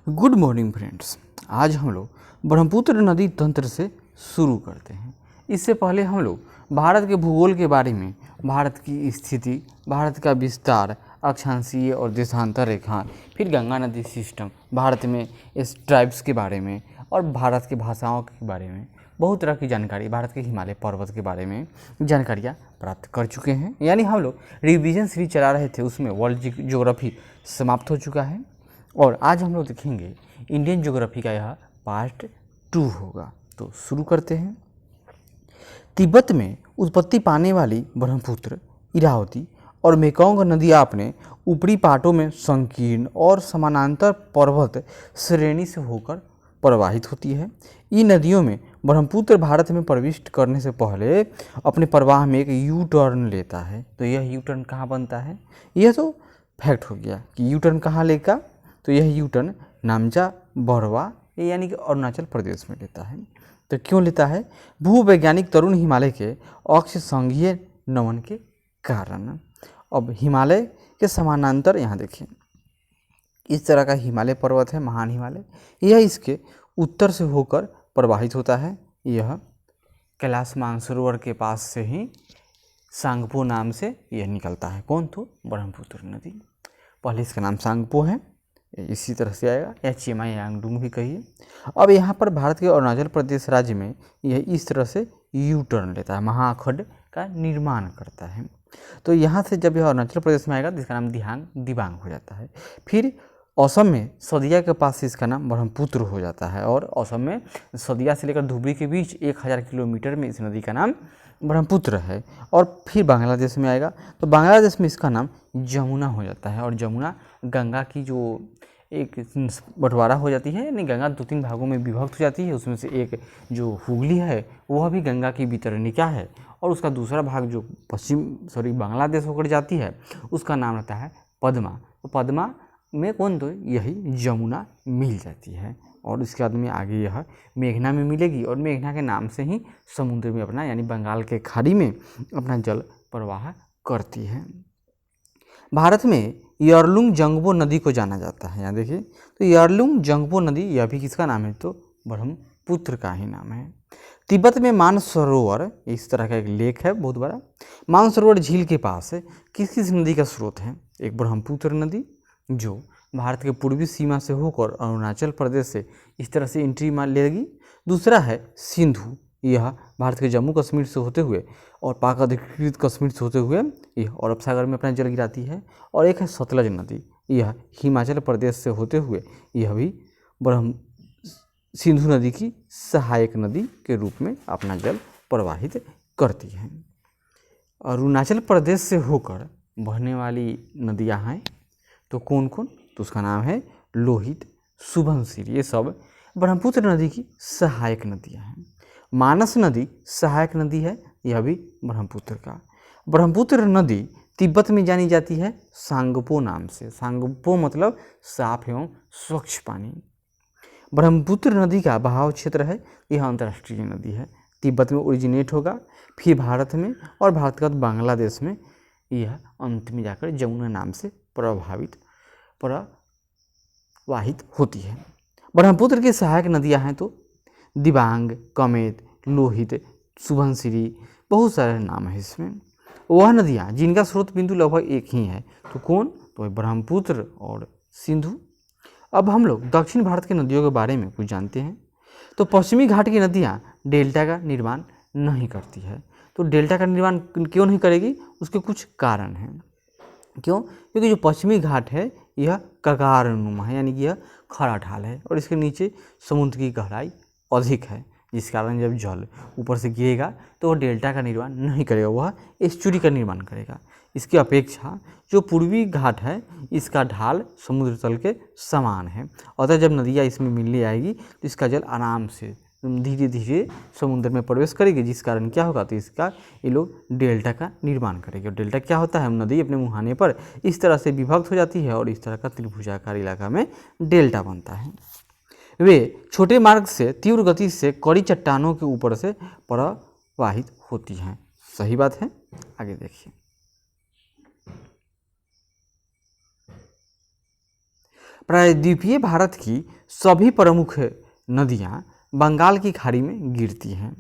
Good morning friends. आज हम लोग ब्रह्मपुत्र नदी तंत्र से शुरू करते हैं। इससे पहले हम लोग भारत के भूगोल के बारे में, भारत की स्थिति, भारत का विस्तार, अक्षांशीय और देशांतर रेखा, फिर गंगा नदी सिस्टम, भारत में इस ट्राइब्स के बारे में और भारत की भाषाओं के बारे में बहुत तरह की जानकारी, भारत के हिमालय पर्वत के बारे में जानकारियाँ प्राप्त कर चुके हैं। यानी हम लोग रिवीजन सीरीज चला रहे थे, उसमें वर्ल्ड ज्योग्राफी समाप्त हो चुका है और आज हम लोग देखेंगे इंडियन ज्योग्राफी का यह पार्ट 2 होगा। तो शुरू करते हैं। तिब्बत में उत्पत्ति पाने वाली ब्रह्मपुत्र, इरावती और मेकोंग नदियाँ अपने ऊपरी पाटों में संकीर्ण और समानांतर पर्वत श्रेणी से होकर प्रवाहित होती है। इन नदियों में ब्रह्मपुत्र भारत में प्रविष्ट करने से पहले अपने प्रवाह में एक यू टर्न लेता है। तो यह यू टर्न कहाँ बनता है? यह तो फैक्ट हो गया कि यू टर्न कहाँ लेगा। तो यह यू टर्न नामचा बरवा यानी कि अरुणाचल प्रदेश में लेता है। तो क्यों लेता है? भूवैज्ञानिक तरुण हिमालय के अक्ष संघीय नमन के कारण। अब हिमालय के समानांतर यहाँ देखिए, इस तरह का हिमालय पर्वत है, महान हिमालय। यह इसके उत्तर से होकर प्रवाहित होता है। यह कैलाश मानसरोवर के पास से ही सांगपो नाम से यह निकलता है। कौन? तो ब्रह्मपुत्र नदी। पहले इसका नाम सांगपो है, इसी तरह से आएगा, या चेमा यांगडुंग भी कहिए। अब यहाँ पर भारत के अरुणाचल प्रदेश राज्य में यह इस तरह से यू टर्न लेता है, महाखंड का निर्माण करता है। तो यहाँ से जब यह अरुणाचल प्रदेश में आएगा तो इसका नाम दिबांग हो जाता है। फिर असम में सदिया के पास इसका नाम ब्रह्मपुत्र हो जाता है और असम में सदिया से लेकर धुबरी के बीच 1000 किलोमीटर में इस नदी का नाम ब्रह्मपुत्र है। और फिर बांग्लादेश में आएगा तो बांग्लादेश में इसका नाम जमुना हो जाता है और जमुना गंगा की जो एक बंटवारा हो जाती है, यानी गंगा 2-3 भागों में विभक्त हो जाती है। उसमें से एक जो हुगली है वह भी गंगा की वितरणिका है और उसका दूसरा भाग जो बांग्लादेश होकर जाती है उसका नाम रहता है पद्मा। तो पद्मा में कौन? तो यही जमुना मिल जाती है और इसके बाद में आगे यह मेघना में मिलेगी और मेघना के नाम से ही समुद्र में अपना, यानी बंगाल के खाड़ी में अपना जल प्रवाह करती है। भारत में यारलुंग जंगबो नदी को जाना जाता है। यहाँ देखिए, तो यारलुंग जंगबो नदी यह भी किसका नाम है? तो ब्रह्मपुत्र का ही नाम है। तिब्बत में मानसरोवर, इस तरह का एक लेक है बहुत बड़ा, मानसरोवर झील के पास है। किस किस नदी का स्रोत है? एक ब्रह्मपुत्र नदी जो भारत के पूर्वी सीमा से होकर अरुणाचल प्रदेश से इस तरह से एंट्री मार लेगी। दूसरा है सिंधु, यह भारत के जम्मू कश्मीर से होते हुए और पाक अधिकृत कश्मीर से होते हुए यह अरब सागर में अपना जल गिराती है। और एक है सतलज नदी, यह हिमाचल प्रदेश से होते हुए यह भी सिंधु नदी की सहायक नदी के रूप में अपना जल प्रवाहित करती है। अरुणाचल प्रदेश से होकर बहने वाली नदियाँ हैं तो कौन कौन? तो उसका नाम है लोहित, सुबनसिरी, ये सब ब्रह्मपुत्र नदी की सहायक नदियाँ हैं। मानस नदी सहायक नदी है, यह भी ब्रह्मपुत्र का। ब्रह्मपुत्र नदी तिब्बत में जानी जाती है सांगपो नाम से। सांगपो मतलब साफ एवं स्वच्छ पानी। ब्रह्मपुत्र नदी का बहाव क्षेत्र है, यह अंतर्राष्ट्रीय नदी है। तिब्बत में ओरिजिनेट होगा, फिर भारत में और भारत के बाद बांग्लादेश में यह अंत में जाकर जमुना नाम से प्रवाहित होती है। ब्रह्मपुत्र की सहायक नदियां हैं तो दिबांग, कमेत, लोहित, सुबनसिरी, बहुत सारे नाम है इसमें। वह नदियां जिनका स्रोत बिंदु लगभग एक ही है तो कौन? तो ब्रह्मपुत्र और सिंधु। अब हम लोग दक्षिण भारत की नदियों के बारे में कुछ जानते हैं। तो पश्चिमी घाट की नदियाँ डेल्टा का निर्माण नहीं करती है। तो डेल्टा का निर्माण क्यों नहीं करेगी? उसके कुछ कारण हैं। क्यों? क्योंकि जो पश्चिमी घाट है यह कगारनुमा है, यानी कि यह खड़ा ढाल है और इसके नीचे समुद्र की गहराई अधिक है, जिस कारण जब जल ऊपर से गिरेगा तो वह डेल्टा का निर्माण नहीं करेगा, वह एस्चुरी का निर्माण करेगा। इसकी अपेक्षा जो पूर्वी घाट है इसका ढाल समुद्र तल के समान है, अतः जब नदियाँ इसमें मिलने आएगी तो इसका जल आराम से धीरे धीरे समुद्र में प्रवेश करेगी, जिस कारण क्या होगा? तो इसका ये लोग डेल्टा का निर्माण करेंगे। और डेल्टा क्या होता है? नदी अपने मुहाने पर इस तरह से विभक्त हो जाती है और इस तरह का त्रिभुजाकार इलाका में डेल्टा बनता है। वे छोटे मार्ग से तीव्र गति से कड़ी चट्टानों के ऊपर से प्रवाहित होती हैं। सही बात है। आगे देखिए, प्रायद्वीपीय भारत की सभी प्रमुख नदियाँ बंगाल की खाड़ी में गिरती हैं,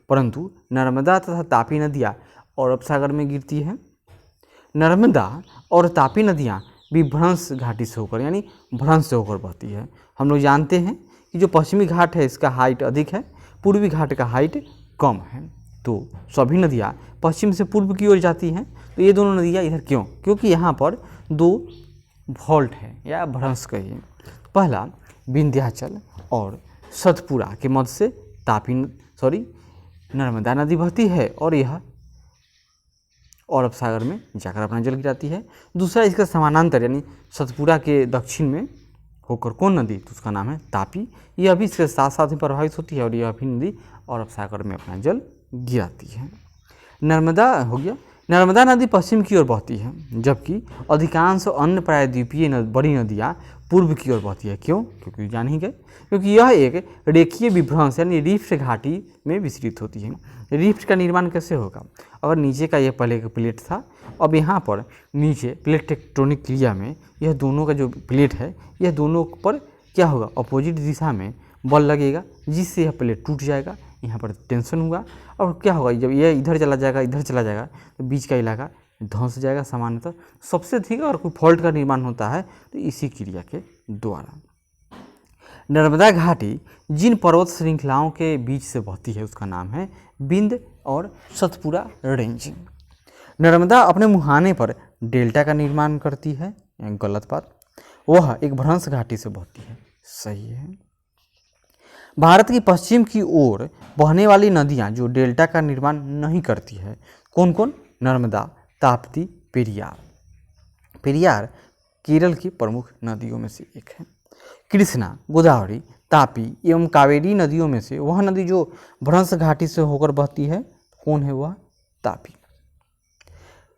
परंतु नर्मदा तथा तापी नदियाँ अरब सागर में गिरती हैं। नर्मदा और तापी नदियाँ विभ्रंश घाटी से होकर यानी भ्रंश से होकर बहती है। हम लोग जानते हैं कि जो पश्चिमी घाट है इसका हाइट अधिक है, पूर्वी घाट का हाइट कम है। तो सभी नदियाँ पश्चिम से पूर्व की ओर जाती हैं। तो ये दोनों नदियाँ इधर क्यों? क्योंकि यहाँ पर दो फॉल्ट है या भ्रंश कहिए। पहला विंध्याचल और सतपुरा के मध्य से नर्मदा नदी बहती है और यह अरब सागर में जाकर अपना जल गिराती है। दूसरा इसका समानांतर यानी सतपुरा के दक्षिण में होकर कौन नदी? तो उसका नाम है तापी। यह भी इसके साथ साथ ही प्रभावित होती है और यह भी नदी अरब सागर में अपना जल गिराती है। नर्मदा हो गया। नर्मदा नदी पश्चिम की ओर बहती है, जबकि अधिकांश अन्य प्रायद्वीपीय बड़ी नदियाँ पूर्व की ओर बहती है। क्यों? क्योंकि जान ही गए, क्योंकि यह एक रेखीय विभ्रंश यानी रिफ्ट घाटी में विस्तृत होती है। रिफ्ट का निर्माण कैसे होगा? अगर नीचे का यह पहले का प्लेट था, अब यहाँ पर नीचे प्लेट टेक्टोनिक क्रिया में यह दोनों का जो प्लेट है यह दोनों पर क्या होगा? अपोजिट दिशा में बल लगेगा, जिससे यह प्लेट टूट जाएगा। यहाँ पर टेंशन हुआ और क्या होगा? जब यह इधर चला जाएगा तो बीच का इलाका ध्वंस जाएगा सामान्यतः। सबसे अधिक अगर कोई फॉल्ट का निर्माण होता है तो इसी क्रिया के द्वारा। नर्मदा घाटी जिन पर्वत श्रृंखलाओं के बीच से बहती है उसका नाम है विंध्य और सतपुरा रेंज। नर्मदा अपने मुहाने पर डेल्टा का निर्माण करती है, गलत बात। वह एक भ्रंश घाटी से बहती है, सही है। भारत की पश्चिम की ओर बहने वाली नदियाँ जो डेल्टा का निर्माण नहीं करती है, कौन कौन? नर्मदा, ताप्ती, पेरियार। पेरियार केरल की प्रमुख नदियों में से एक है। कृष्णा, गोदावरी, तापी एवं कावेरी नदियों में से वह नदी जो भ्रंश घाटी से होकर बहती है, कौन है वह? तापी।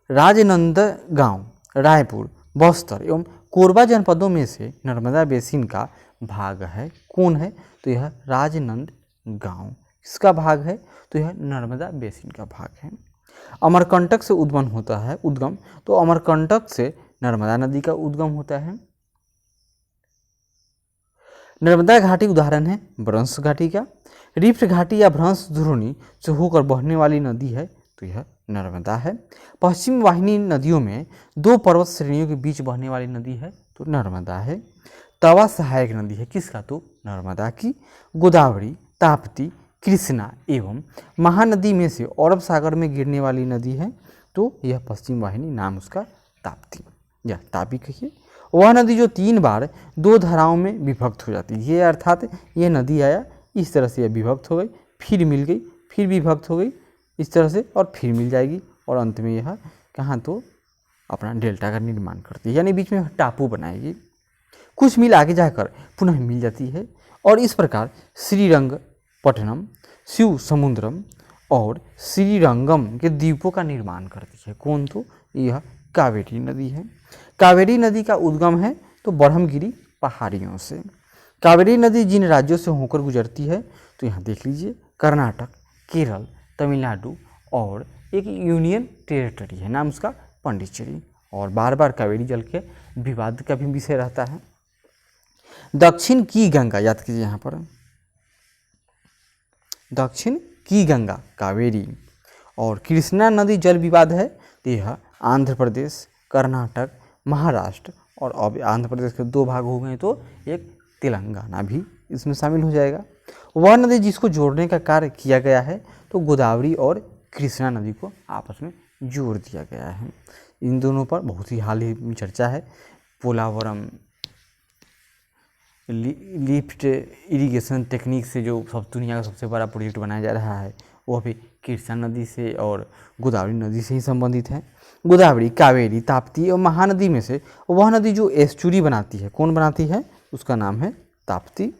राजनंदगांव, रायपुर, बस्तर एवं कोरबा जनपदों में से नर्मदा बेसिन का भाग है, कौन है? तो यह राजनंदगांव। किसका भाग है? तो यह नर्मदा बेसिन का भाग है। अमरकंटक से उद्गम, तो अमरकंटक से नर्मदा नदी का उद्गम होता है। नर्मदा घाटी उदाहरण है भ्रंश घाटी का। रिफ्ट घाटी या भ्रंश द्रोणी से होकर बहने वाली नदी है तो यह नर्मदा है। पश्चिम वाहिनी नदियों में दो पर्वत श्रेणियों के बीच बहने वाली नदी है तो नर्मदा है। तवा सहायक नदी है किसका? तो नर्मदा की। गोदावरी, ताप्ती, कृष्णा एवं महानदी में से अरब सागर में गिरने वाली नदी है तो यह पश्चिम वाहिनी, नाम उसका ताप्ती या तापी कहिए। वह नदी जो 3 बार 2 धाराओं में विभक्त हो जाती है, ये अर्थात ये नदी आया इस तरह से यह विभक्त हो गई, फिर मिल गई, फिर विभक्त हो गई इस तरह से और फिर मिल जाएगी और अंत में यह कहाँ? तो अपना डेल्टा का निर्माण करती है, यानी बीच में टापू बनाएगी। कुछ मील आगे जाकर पुनः मिल जाती है और इस प्रकार श्रीरंगपट्टनम, शिव समुद्रम और श्रीरंगम के द्वीपों का निर्माण करती है। कौन? तो यह कावेरी नदी है। कावेरी नदी का उद्गम है तो ब्रह्मगिरी पहाड़ियों से। कावेरी नदी जिन राज्यों से होकर गुजरती है तो यहाँ देख लीजिए, कर्नाटक, केरल, तमिलनाडु और एक यूनियन टेरिटरी है, नाम उसका पांडिचेरी। और बार बार कावेरी जल के विवाद का भी विषय रहता है। दक्षिण की गंगा, याद कीजिए यहाँ पर, दक्षिण की गंगा कावेरी। और कृष्णा नदी जल विवाद है तो यह आंध्र प्रदेश, कर्नाटक, महाराष्ट्र और अब आंध्र प्रदेश के 2 भाग हो गए तो एक तेलंगाना भी इसमें शामिल हो जाएगा। वह नदी जिसको जोड़ने का कार्य किया गया है तो गोदावरी और कृष्णा नदी को आपस में जोड़ दिया गया है। इन दोनों पर बहुत ही हाल ही में चर्चा है। पोलावरम लिफ्ट इरिगेशन टेक्निक से जो सब दुनिया का सबसे बड़ा प्रोजेक्ट बनाया जा रहा है वह भी कृष्णा नदी से और गोदावरी नदी से ही संबंधित है। गोदावरी, कावेरी, ताप्ती और महानदी में से वह नदी जो एस्चुरी बनाती है, कौन बनाती है? उसका नाम है ताप्ती।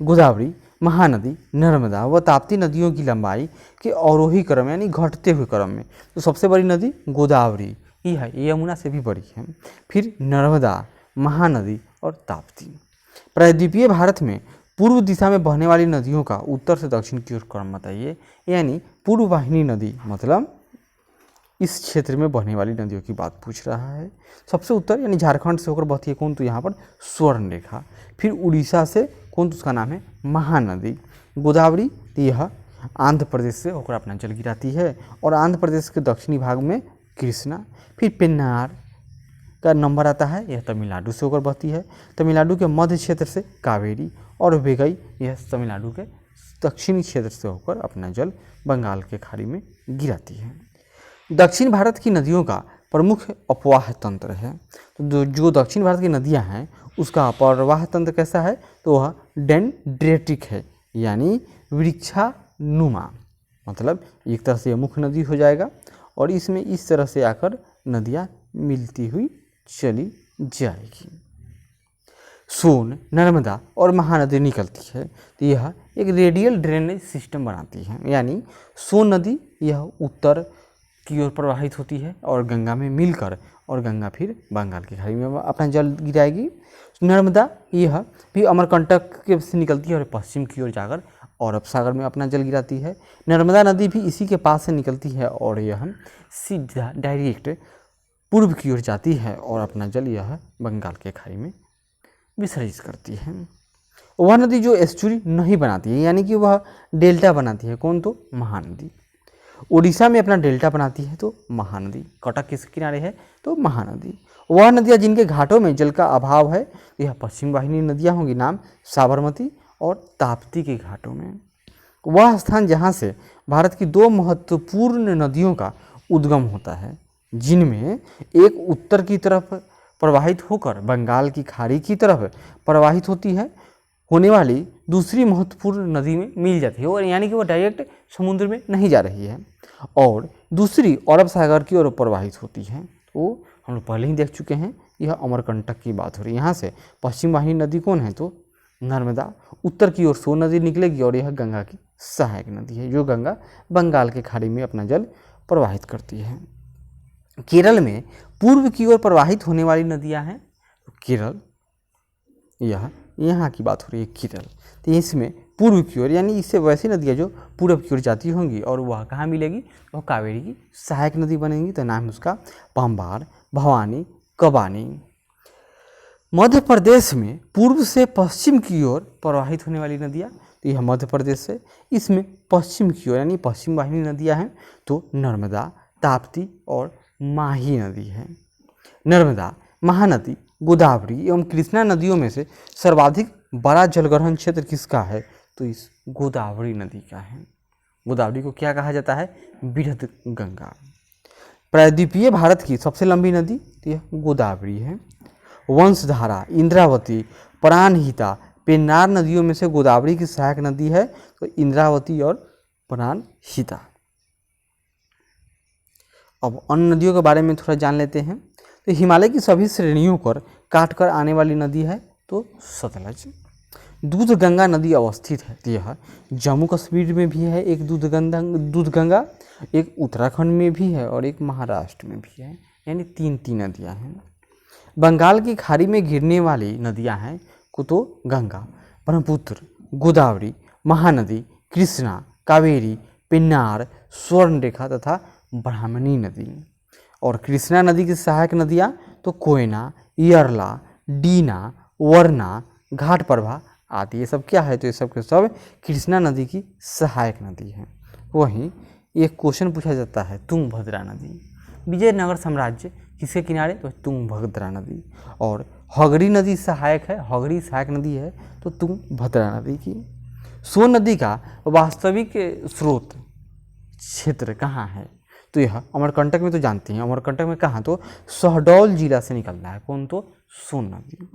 गोदावरी, महानदी, नर्मदा व ताप्ती नदियों की लंबाई के अवरोही क्रम यानी घटते हुए क्रम में तो सबसे बड़ी नदी गोदावरी ही है, ये यमुना से भी बड़ी है, फिर नर्मदा, महानदी और ताप्ती। प्रायद्वीपीय भारत में पूर्व दिशा में बहने वाली नदियों का उत्तर से दक्षिण की ओर क्रम बताइए, यानी पूर्व वाहिनी नदी मतलब इस क्षेत्र में बहने वाली नदियों की बात पूछ रहा है। सबसे उत्तर यानी झारखंड से होकर बहती है कौन, तो यहाँ पर स्वर्ण रेखा। फिर उड़ीसा से कौन, तो उसका नाम है महानदी। गोदावरी, तो यह आंध्र प्रदेश से होकर अपना जल गिराती है और आंध्र प्रदेश के दक्षिणी भाग में कृष्णा। फिर पेन्नार का नंबर आता है, यह तमिलनाडु से होकर बहती है। तमिलनाडु के मध्य क्षेत्र से कावेरी और वेगई, यह तमिलनाडु के दक्षिणी क्षेत्र से होकर अपना जल बंगाल के खाड़ी में गिराती है। दक्षिण भारत की नदियों का प्रमुख अपवाह तंत्र है। तो जो दक्षिण भारत की नदियां हैं उसका प्रवाह तंत्र कैसा है, तो वह डेंड्रेटिक है, यानी वृक्षानुमा। मतलब एक तरह से यह मुख्य नदी हो जाएगा और इसमें इस तरह से आकर नदियां मिलती हुई चली जाएगी। सोन, नर्मदा और महानदी निकलती है तो यह एक रेडियल ड्रेनेज सिस्टम बनाती है, यानी सोन नदी यह उत्तर की ओर प्रवाहित होती है और गंगा में मिलकर और गंगा फिर बंगाल की खाड़ी में अपना जल गिराएगी। नर्मदा यह भी अमरकंटक के से निकलती है और पश्चिम की ओर जाकर अरब सागर में अपना जल गिराती है। नर्मदा नदी भी इसी के पास से निकलती है और यह सीधा डायरेक्ट पूर्व की ओर जाती है और अपना जल यह बंगाल के खाड़ी में विसर्जित करती है। वह नदी जो एस्चुरी नहीं बनाती है, यानी कि वह डेल्टा बनाती है कौन, तो महानदी। उड़ीसा में अपना डेल्टा बनाती है तो महानदी। कटक किस किनारे है, तो महानदी। वह नदियाँ जिनके घाटों में जल का अभाव है यह पश्चिम वाहिनी नदियाँ होंगी, नाम साबरमती और ताप्ती के घाटों में। वह स्थान जहाँ से भारत की दो महत्वपूर्ण नदियों का उद्गम होता है, जिनमें एक उत्तर की तरफ प्रवाहित होकर बंगाल की खाड़ी की तरफ प्रवाहित होती है होने वाली दूसरी महत्वपूर्ण नदी में मिल जाती है, और यानी कि वो डायरेक्ट समुद्र में नहीं जा रही है, और दूसरी अरब सागर की ओर प्रवाहित होती है। वो हम लोग पहले ही देख चुके हैं, यह अमरकंटक की बात हो रही है। यहाँ से पश्चिम वाहिनी नदी कौन है, तो नर्मदा। उत्तर की ओर सोन नदी निकलेगी और यह गंगा की सहायक नदी है, जो गंगा बंगाल के खाड़ी में अपना जल प्रवाहित करती है। केरल में पूर्व की ओर प्रवाहित होने वाली नदियां हैं, केरल, यह यहाँ की बात हो रही है केरल। तो इसमें पूर्व की ओर यानी इससे वैसी नदियाँ जो पूर्व की ओर जाती होंगी और वह कहाँ मिलेगी, वह कावेरी की सहायक नदी बनेगी, तो नाम है उसका पाम्बार, भवानी, कबानी। मध्य प्रदेश में पूर्व से पश्चिम की ओर प्रवाहित होने वाली नदियाँ, तो यह मध्य प्रदेश से, इसमें पश्चिम की ओर यानी पश्चिम वाहिनी नदियाँ हैं तो नर्मदा, ताप्ती और माही नदी है। नर्मदा, महानदी, गोदावरी एवं कृष्णा नदियों में से सर्वाधिक बड़ा जलग्रहण क्षेत्र किसका है, तो इस गोदावरी नदी का है। गोदावरी को क्या कहा जाता है, बृहद गंगा। प्रायद्वीपीय भारत की सबसे लंबी नदी तो यह गोदावरी है। वंशधारा, इंद्रावती, प्राणहिता, पेन्नार नदियों में से गोदावरी की सहायक नदी है तो इंद्रावती और प्राणहिता। अब अन्य नदियों के बारे में थोड़ा जान लेते हैं। तो हिमालय की सभी श्रेणियों पर काट कर आने वाली नदी है तो सतलज। दूध गंगा नदी अवस्थित है, तो यह जम्मू कश्मीर में भी है एक दूध गंगा, एक उत्तराखंड में भी है और एक महाराष्ट्र में भी है, यानी तीन नदियां हैं। बंगाल की खाड़ी में गिरने वाली नदियां हैं को तो गंगा, ब्रह्मपुत्र, गोदावरी, महानदी, कृष्णा, कावेरी, पेन्नार, स्वर्णरेखा तथा ब्राह्मणी नदी। और कृष्णा नदी की सहायक नदियाँ तो कोयना, यरला, डीना, वरना, घाटप्रभा आदि। ये सब क्या है, तो ये सब के सब कृष्णा नदी की सहायक नदी है। वहीं एक क्वेश्चन पूछा जाता है, तुंगभद्रा नदी, विजयनगर साम्राज्य किसके किनारे, तो तुंगभद्रा नदी। और हगरी नदी सहायक है, हगरी सहायक नदी है तो तुंगभद्रा नदी की। सोन नदी का वास्तविक स्रोत क्षेत्र कहाँ है, तो यह अमरकंटक में तो जानते हैं, अमरकंटक में कहाँ, तो शहडोल जिला से निकलता है कौन, तो सोन नदी।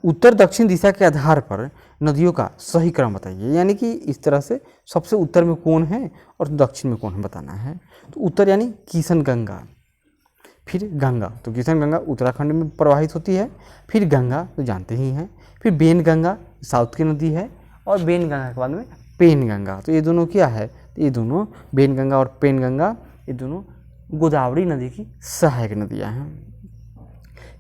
उत्तर दक्षिण दिशा के आधार पर नदियों का सही क्रम बताइए, यानी कि इस तरह से सबसे उत्तर में कौन है और दक्षिण में कौन है बताना है। तो उत्तर यानी किशन गंगा, फिर गंगा, तो किशन गंगा उत्तराखंड में प्रवाहित होती है, फिर गंगा तो जानते ही हैं, फिर बेन गंगा साउथ की नदी है, और बेन गंगा के बाद में पेन गंगा। तो ये दोनों क्या है, तो ये दोनों बेन गंगा और पेन गंगा ये दोनों गोदावरी नदी की सहायक नदियां हैं।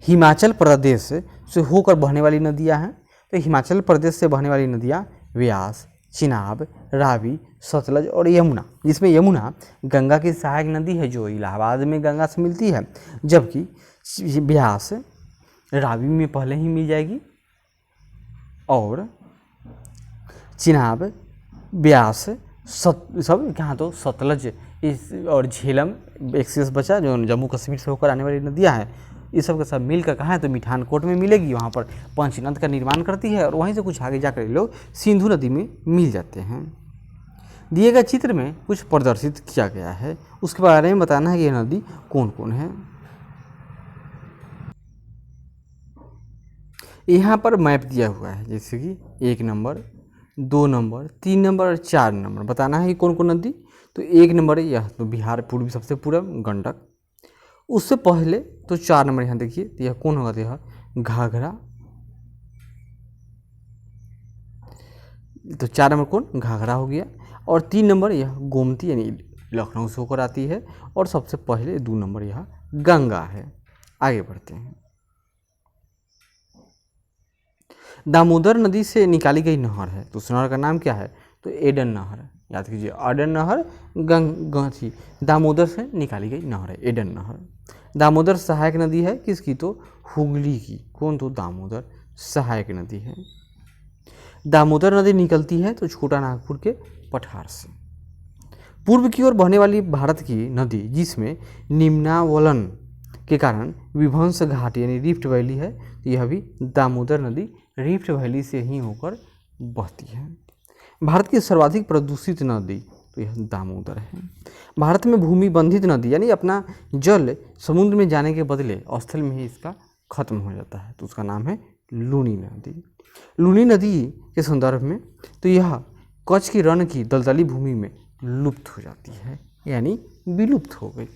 हिमाचल प्रदेश से होकर बहने वाली नदियां हैं, तो हिमाचल प्रदेश से बहने वाली नदियां व्यास, चिनाब, रावी, सतलज और यमुना, जिसमें यमुना गंगा की सहायक नदी है जो इलाहाबाद में गंगा से मिलती है, जबकि ब्यास रावी में पहले ही मिल जाएगी और चिनाब, ब्यास, सब यहाँ तो सतलज इस और झेलम एक्सेस बचा जो जम्मू कश्मीर से होकर आने वाली नदियाँ हैं, ये सब का सब मिलकर कहाँ है तो मिठानकोट में मिलेगी, वहाँ पर पंचनद का निर्माण करती है और वहीं से कुछ आगे जाकर ये लोग सिंधु नदी में मिल जाते हैं। दिए गए चित्र में कुछ प्रदर्शित किया गया है, उसके बारे में बताना है कि ये नदी कौन कौन है। यहाँ पर मैप दिया हुआ है, जैसे कि 1 नंबर, 2 नंबर, 3 नंबर और 4 नंबर बताना है कि कौन कौन नदी। तो 1 नंबर यह तो बिहार पूर्वी सबसे पूर्व गंडक, उससे पहले तो 4 नंबर यहाँ देखिए, तो यह कौन होगा, तो यह घाघरा, तो 4 नंबर कौन, घाघरा हो गया। और 3 नंबर यह गोमती यानी लखनऊ से होकर आती है, और सबसे पहले 2 नंबर यह गंगा है। आगे बढ़ते हैं। दामोदर नदी से निकाली गई नहर है, तो उस नहर का नाम क्या है, तो एडन नहर। याद कीजिए, एडन नहर थी, दामोदर से निकाली गई नहर है एडन नहर। दामोदर सहायक नदी है किसकी, तो हुगली की। कौन, तो दामोदर सहायक नदी है। दामोदर नदी निकलती है तो छोटा नागपुर के पठार से। पूर्व की ओर बहने वाली भारत की नदी जिसमें निम्नावलन के कारण विध्वंस घाट यानी रिफ्ट वैली है, तो यह भी दामोदर नदी रिफ्ट वैली से ही होकर बहती है। भारत की सर्वाधिक प्रदूषित नदी, तो यह दामोदर है। भारत में भूमि बंधित नदी यानी अपना जल समुद्र में जाने के बदले स्थल में ही इसका खत्म हो जाता है, तो उसका नाम है लूनी नदी। लूनी नदी के संदर्भ में तो यह कच्छ की रण की दलदली भूमि में लुप्त हो जाती है, यानी विलुप्त हो गई।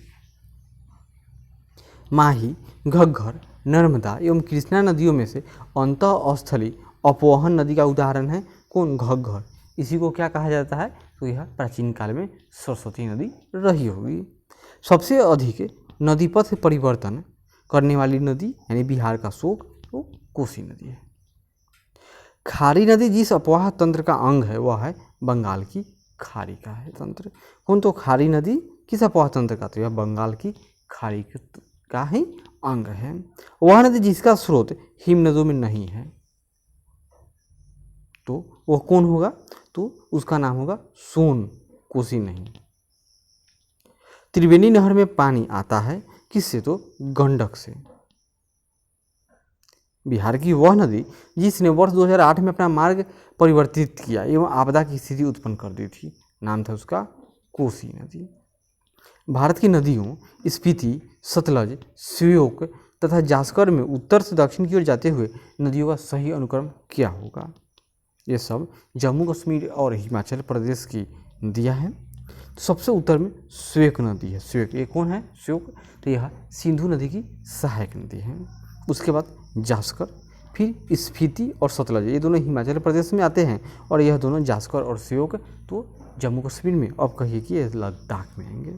माही, घग्घर, नर्मदा एवं कृष्णा नदियों में से अंतःस्थली अपवहन नदी का उदाहरण है कौन, घग्घर। इसी को क्या कहा जाता है, तो यह प्राचीन काल में सरस्वती नदी रही होगी। सबसे अधिक नदीपथ परिवर्तन करने वाली नदी यानी बिहार का शोक, तो कोसी नदी है। खारी नदी जिस अपवाह तंत्र का अंग है वह है बंगाल की खाड़ी का है तंत्र। कौन, तो खारी नदी किस अपवाह तंत्र का, तो यह बंगाल की खाड़ी का ही अंग है। वह नदी जिसका स्रोत हिम नदियों में नहीं है, तो वह कौन होगा, तो उसका नाम होगा सोन, कोसी नहीं। त्रिवेणी नहर में पानी आता है किससे, तो गंडक से। बिहार की वह नदी जिसने वर्ष 2008 में अपना मार्ग परिवर्तित किया एवं आपदा की स्थिति उत्पन्न कर दी थी, नाम था उसका कोसी नदी। भारत की नदियों स्पीति, सतलज, श्योक तथा जास्कर में उत्तर से दक्षिण की ओर जाते हुए नदियों का सही अनुक्रम क्या होगा। ये सब जम्मू कश्मीर और हिमाचल प्रदेश की नदियाँ हैं। तो सबसे उत्तर में श्योक नदी है। श्योक, ये कौन है श्योक, तो यह सिंधु नदी की सहायक नदी है। उसके बाद जास्कर, फिर स्पीति और सतलज, ये दोनों हिमाचल प्रदेश में आते हैं, और यह दोनों जास्कर और श्योक तो जम्मू कश्मीर में, अब कहिए कि ये लद्दाख में आएंगे।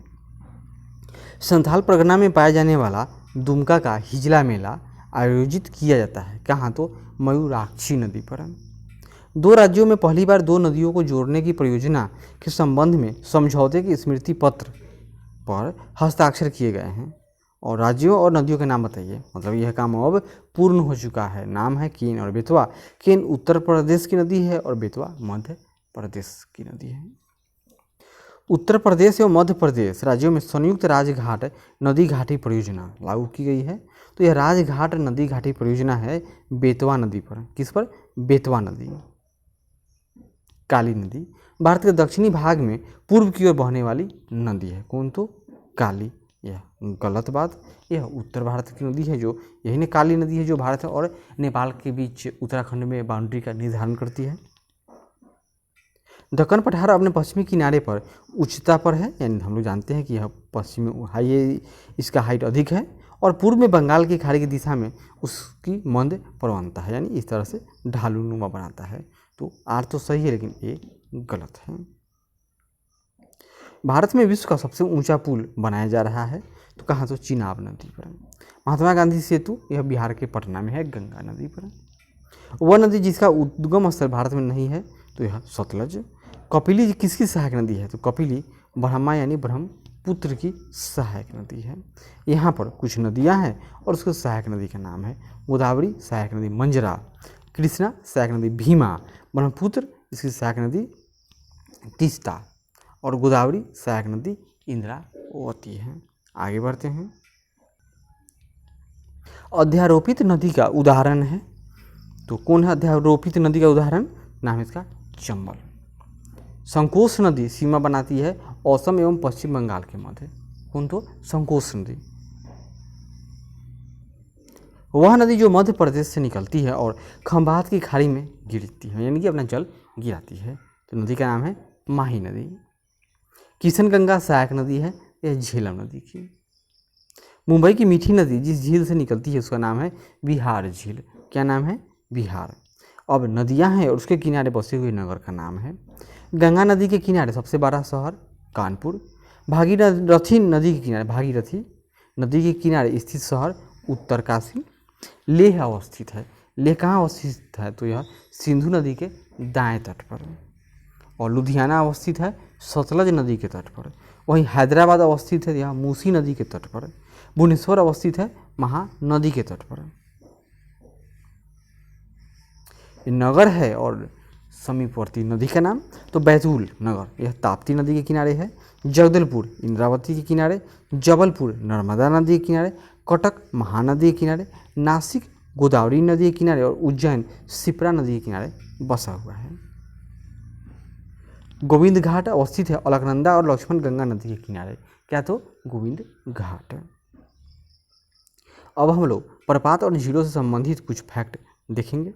संथाल परगना में पाया जाने वाला दुमका का हिजला मेला आयोजित किया जाता है कहाँ, तो मयूराक्षी नदी पर। 2 राज्यों में पहली बार 2 नदियों को जोड़ने की परियोजना के संबंध में समझौते के स्मृति पत्र पर हस्ताक्षर किए गए हैं। और राज्यों और नदियों के नाम बताइए, मतलब यह काम अब पूर्ण हो चुका है। नाम है केन और बेतवा। केन उत्तर प्रदेश की नदी है और बेतवा मध्य प्रदेश की नदी है। उत्तर प्रदेश एवं मध्य प्रदेश राज्यों में संयुक्त राजघाट नदी घाटी परियोजना लागू की गई है। तो यह राजघाट नदी घाटी परियोजना है बेतवा नदी पर। किस पर, बेतवा नदी। काली नदी भारत के दक्षिणी भाग में पूर्व की ओर बहने वाली नदी है। कौन, तो काली। यह गलत बात, यह उत्तर भारत की नदी है, जो यही ने काली नदी है जो भारत और नेपाल के बीच उत्तराखंड में बाउंड्री का निर्धारण करती है। दक्कन पठार अपने पश्चिमी किनारे पर उच्चता पर है, यानी हम लोग जानते हैं कि यह पश्चिमी हाई, इसका हाइट अधिक है, और पूर्व में बंगाल की खाड़ी की दिशा में उसकी मंद प्रवणता है, यानी इस तरह से ढालूनुमा बनाता है। तो आर तो सही है लेकिन ए गलत है। भारत में विश्व का सबसे ऊंचा पुल बनाया जा रहा है, तो कहाँ, तो चिनाब नदी पर। महात्मा गांधी सेतु यह बिहार के पटना में है, गंगा नदी पर। वह नदी जिसका उद्गम स्थल भारत में नहीं है, तो यह सतलज। कपिली किसकी सहायक नदी है? तो कपिली ब्रह्मा यानी ब्रह्मपुत्र की सहायक नदी है। यहाँ पर कुछ नदियाँ हैं और उसके सहायक नदी का नाम है गोदावरी, सहायक नदी मंजरा, कृष्णा सहायक नदी भीमा, ब्रह्मपुत्र इसकी सहायक नदी तीस्ता और गोदावरी सहायक नदी इंद्रावती है। आगे बढ़ते हैं। अध्यारोपित नदी का उदाहरण है, तो कौन है अध्यारोपित नदी का उदाहरण? नाम है इसका चंबल। संकोश नदी सीमा बनाती है असम एवं पश्चिम बंगाल के मध्य। कौन? तो संकोश नदी। वह नदी जो मध्य प्रदेश से निकलती है और खंभात की खाड़ी में गिरती है, यानी कि अपना जल गिराती है। तो नदी का नाम है माही नदी। किशनगंगा सहायक नदी है, यह झेलम नदी की। मुंबई की मीठी नदी जिस झील से निकलती है उसका नाम है बिहार झील। क्या नाम है? बिहार। अब नदियां हैं और उसके किनारे बसे हुए नगर का नाम है। गंगा नदी के किनारे सबसे बड़ा शहर कानपुर। भागीरथी नदी के किनारे, भागीरथी नदी के किनारे स्थित शहर उत्तरकाशी। लेह अवस्थित है। लेह कहाँ अवस्थित है? तो यह सिंधु नदी के दाएं तट पर। और लुधियाना अवस्थित है सतलज नदी के तट पर। वहीं हैदराबाद अवस्थित है यह मूसी नदी के तट पर। भुवनेश्वर अवस्थित है महानदी के तट पर। ये नगर है और समीपवर्ती नदी का नाम तो बैतूल नगर, यह ताप्ती नदी के किनारे है। जगदलपुर इंद्रावती के किनारे, जबलपुर नर्मदा नदी के किनारे, कटक महानदी के किनारे, नासिक गोदावरी नदी के किनारे और उज्जैन शिप्रा नदी के किनारे बसा हुआ है। गोविंद घाट अवस्थित है अलकनंदा और लक्ष्मण गंगा नदी के किनारे। क्या? तो गोविंद घाट। अब हम लोग प्रपात और झीलों से संबंधित कुछ फैक्ट देखेंगे।